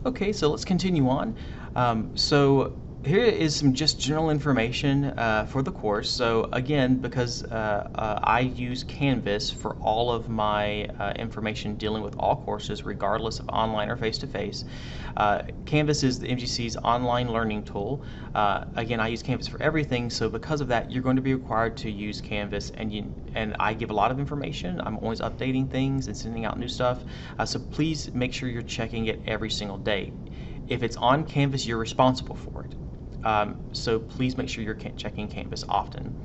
Okay, so let's continue on. So here is some just general information for the course. So again, because I use Canvas for all of my information dealing with all courses, regardless of online or face-to-face. Canvas is the MGC's online learning tool. Again, I use Canvas for everything, so because of that, you're going to be required to use Canvas, and I give a lot of information. I'm always updating things and sending out new stuff, so please make sure you're checking it every single day. If it's on Canvas, you're responsible for it. So please make sure you're checking Canvas often.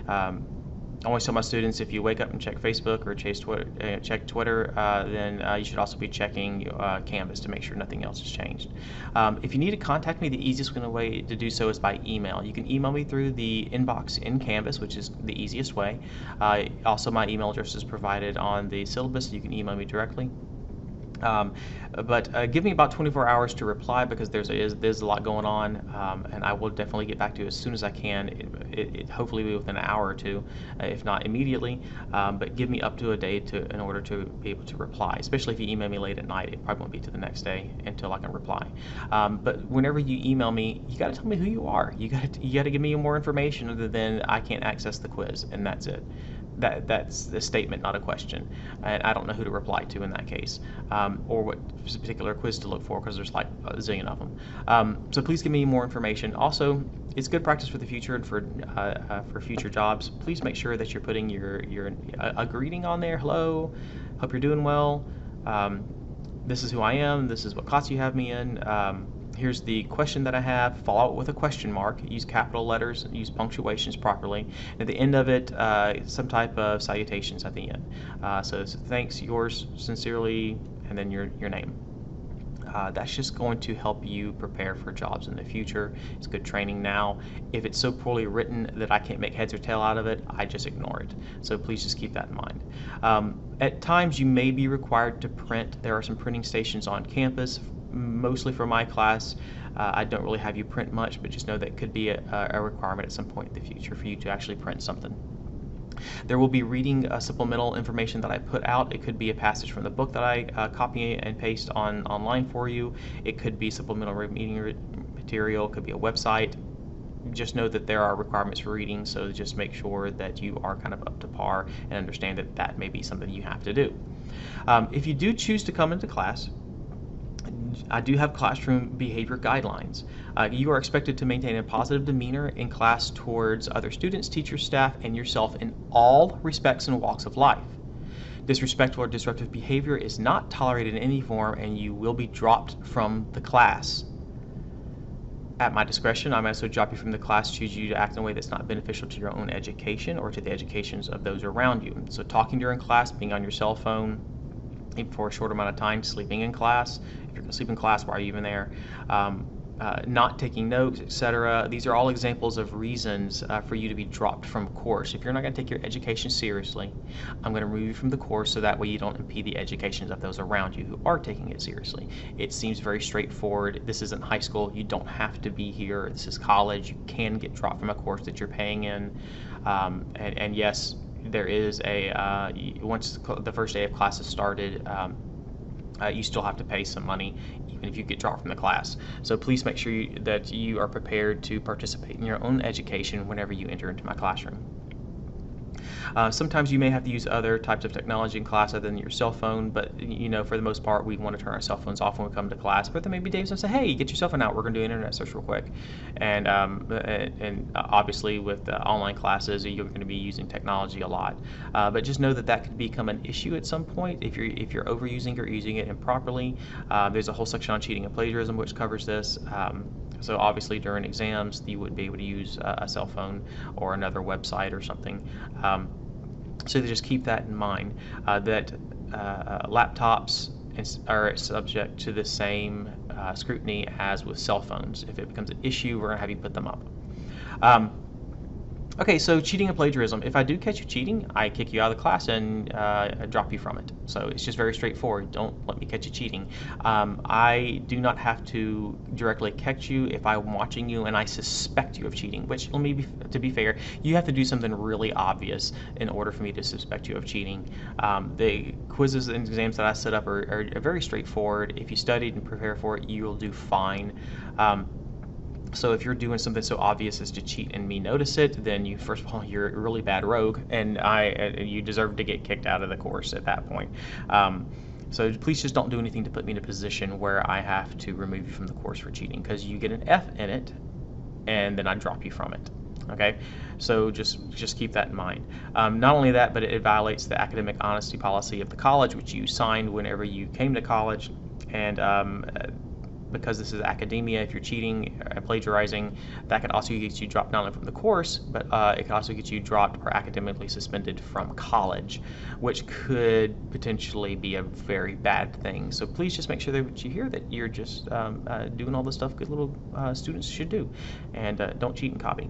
I always tell my students, if you wake up and check Facebook or check Twitter, then you should also be checking Canvas to make sure nothing else has changed. If you need to contact me, the easiest way to do so is by email. You can email me through the inbox in Canvas, which is the easiest way. Also, my email address is provided on the syllabus, so you can email me directly. But give me about 24 hours to reply, because there's a lot going on, and I will definitely get back to you as soon as I can. It hopefully be within an hour or two, if not immediately. But give me up to a day in order to be able to reply. Especially if you email me late at night, it probably won't be to the next day until I can reply. But whenever you email me, you got to tell me who you are. You got to give me more information other than I can't access the quiz, and that's it. That's a statement, not a question, and I don't know who to reply to in that case, or what particular quiz to look for, because there's like a zillion of them. So please give me more information. Also, it's good practice for the future and for future jobs. Please make sure that you're putting a greeting on there. Hello, hope you're doing well. This is who I am. This is what class you have me in. Here's the question that I have. Follow it with a question mark. Use capital letters. Use punctuations properly. At the end of it, some type of salutations at the end. So thanks, yours sincerely, and then your name. That's just going to help you prepare for jobs in the future. It's good training now. If it's so poorly written that I can't make heads or tail out of it, I just ignore it. So please just keep that in mind. At times, you may be required to print. There are some printing stations on campus. Mostly for my class, I don't really have you print much, but just know that could be a requirement at some point in the future for you to actually print something. There will be reading supplemental information that I put out. It could be a passage from the book that I copy and paste online for you. It could be supplemental reading material. It could be a website. Just know that there are requirements for reading, so just make sure that you are kind of up to par and understand that that may be something you have to do. If you do choose to come into class, I do have classroom behavior guidelines. You are expected to maintain a positive demeanor in class towards other students, teachers, staff, and yourself in all respects and walks of life. Disrespectful or disruptive behavior is not tolerated in any form, and you will be dropped from the class. At my discretion, I may also drop you from the class, choose you to act in a way that's not beneficial to your own education or to the educations of those around you. So talking during class, being on your cell phone, even for a short amount of time, sleeping in class. If you're going to sleep in class, why are you even there? Not taking notes, etc. These are all examples of reasons for you to be dropped from a course. If you're not going to take your education seriously, I'm going to remove you from the course, so that way you don't impede the educations of those around you who are taking it seriously. It seems very straightforward. This isn't high school. You don't have to be here. This is college. You can get dropped from a course that you're paying in. And yes, there is once the first day of classes started, you still have to pay some money, even if you get dropped from the class. So please make sure that you are prepared to participate in your own education whenever you enter into my classroom. Sometimes you may have to use other types of technology in class other than your cell phone, but for the most part, we want to turn our cell phones off when we come to class. But then maybe Dave's going to say, hey, get your cell phone out, we're going to do an internet search real quick. And obviously with online classes, you're going to be using technology a lot. But just know that could become an issue at some point if you're overusing or using it improperly. There's a whole section on cheating and plagiarism which covers this. So obviously during exams, you wouldn't be able to use a cell phone or another website or something. So just keep that in mind, that laptops are subject to the same scrutiny as with cell phones. If it becomes an issue, we're going to have you put them up. Okay, so cheating and plagiarism. If I do catch you cheating, I kick you out of the class and drop you from it. So it's just very straightforward. Don't let me catch you cheating. I do not have to directly catch you if I'm watching you and I suspect you of cheating, which, to be fair, you have to do something really obvious in order for me to suspect you of cheating. The quizzes and exams that I set up are very straightforward. If you studied and prepare for it, you'll do fine. So if you're doing something so obvious as to cheat and me notice it, then you, first of all, you're a really bad rogue, and you deserve to get kicked out of the course at that point. So please just don't do anything to put me in a position where I have to remove you from the course for cheating, because you get an F in it, and then I drop you from it. Okay, so just keep that in mind. Not only that, but it violates the academic honesty policy of the college, which you signed whenever you came to college, and because this is academia, if you're cheating and plagiarizing, that could also get you dropped not only from the course, but it could also get you dropped or academically suspended from college, which could potentially be a very bad thing. So please just make sure that you hear that you're just doing all the stuff good little students should do, and don't cheat and copy.